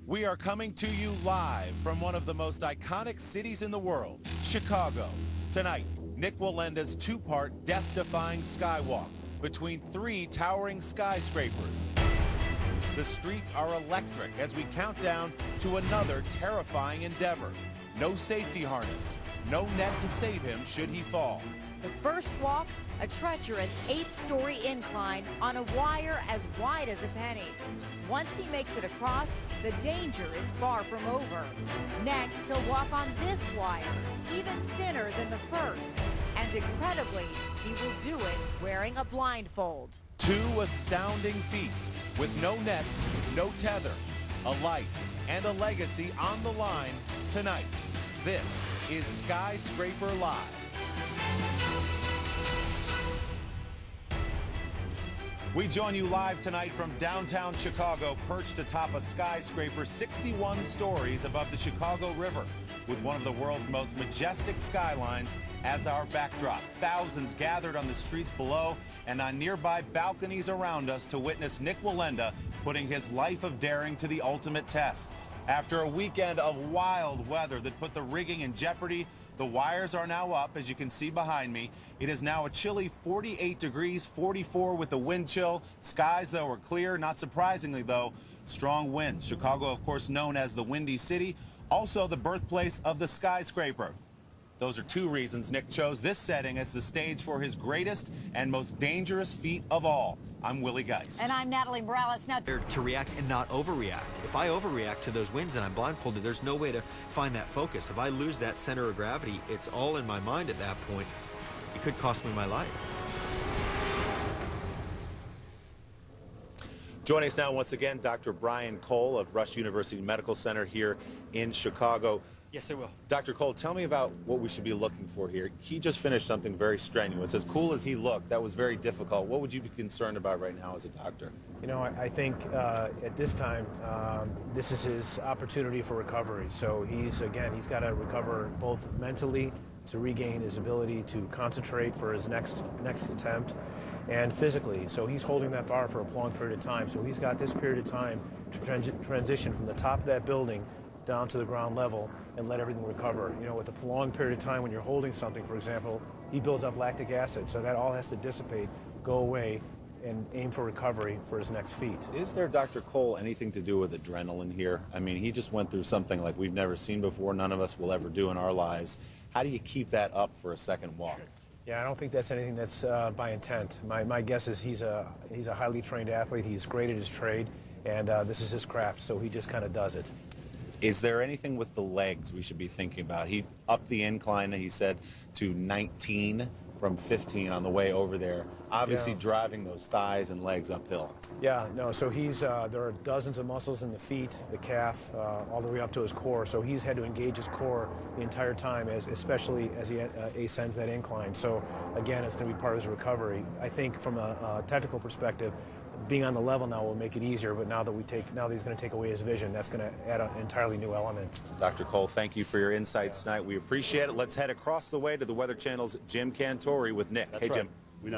We are coming to you live from one of the most iconic cities in the world, Chicago. Tonight, Nik Wallenda's two-part death-defying skywalk between three towering skyscrapers. The streets are electric as we count down to another terrifying endeavor. No safety harness, no net to save him should he fall. The first walk, a treacherous 8-story incline on a wire as wide as a penny. Once he makes it across, the danger is far from over. Next, he'll walk on this wire, even thinner than the first. And incredibly, he will do it wearing a blindfold. Two astounding feats with no net, no tether, a life and a legacy on the line tonight. This is Skyscraper Live. We join you live tonight from downtown Chicago, perched atop a skyscraper 61 stories above the Chicago River, with one of the world's most majestic skylines as our backdrop. Thousands gathered on the streets below and on nearby balconies around us to witness Nik Wallenda putting his life of daring to the ultimate test. After a weekend of wild weather that put the rigging in jeopardy, the wires are now up, as you can see behind me. It is now a chilly 48 degrees, 44 with the wind chill. Skies, though, are clear. Not surprisingly, though, strong winds. Chicago, of course, known as the Windy City, also the birthplace of the skyscraper. Those are two reasons Nik chose this setting as the stage for his greatest and most dangerous feat of all. I'm Willie Geist. And I'm Natalie Morales. Now, to react and not overreact. If I overreact to those winds and I'm blindfolded, there's no way to find that focus. If I lose that center of gravity, it's all in my mind at that point. It could cost me my life. Joining us now once again, Dr. Brian Cole of Rush University Medical Center here in Chicago. Yes, I will. Dr. Cole, tell me about what we should be looking for here. He just finished something very strenuous. As cool as he looked, that was very difficult. What would you be concerned about right now as a doctor? You know, I think at this time, this is his opportunity for recovery. So he's got to recover both mentally to regain his ability to concentrate for his next attempt, and physically. So he's holding that bar for a long period of time. So he's got this period of time to transition from the top of that building down to the ground level and let everything recover. You know, with a prolonged period of time when you're holding something, for example, he builds up lactic acid, so that all has to dissipate, go away, and aim for recovery for his next feat. Is there, Dr. Cole, anything to do with adrenaline here? I mean, he just went through something like we've never seen before, none of us will ever do in our lives. How do you keep that up for a second walk? Yeah, I don't think that's anything that's by intent. My guess is he's a highly trained athlete, he's great at his trade, and this is his craft, so he just kind of does it. Is there anything with the legs we should be thinking about? He upped the incline, he said, to 19 from 15 on the way over there, obviously driving those thighs and legs uphill. Yeah, no, so he's, there are dozens of muscles in the feet, the calf, all the way up to his core, so he's had to engage his core the entire time, especially as he ascends that incline. So again, it's going to be part of his recovery. I think from a technical perspective, being on the level now will make it easier, but now that he's going to take away his vision, that's going to add an entirely new element. Dr. Cole, thank you for your insights tonight. We appreciate it. Let's head across the way to the Weather Channel's Jim Cantori with Nik. That's Hey, right. Jim.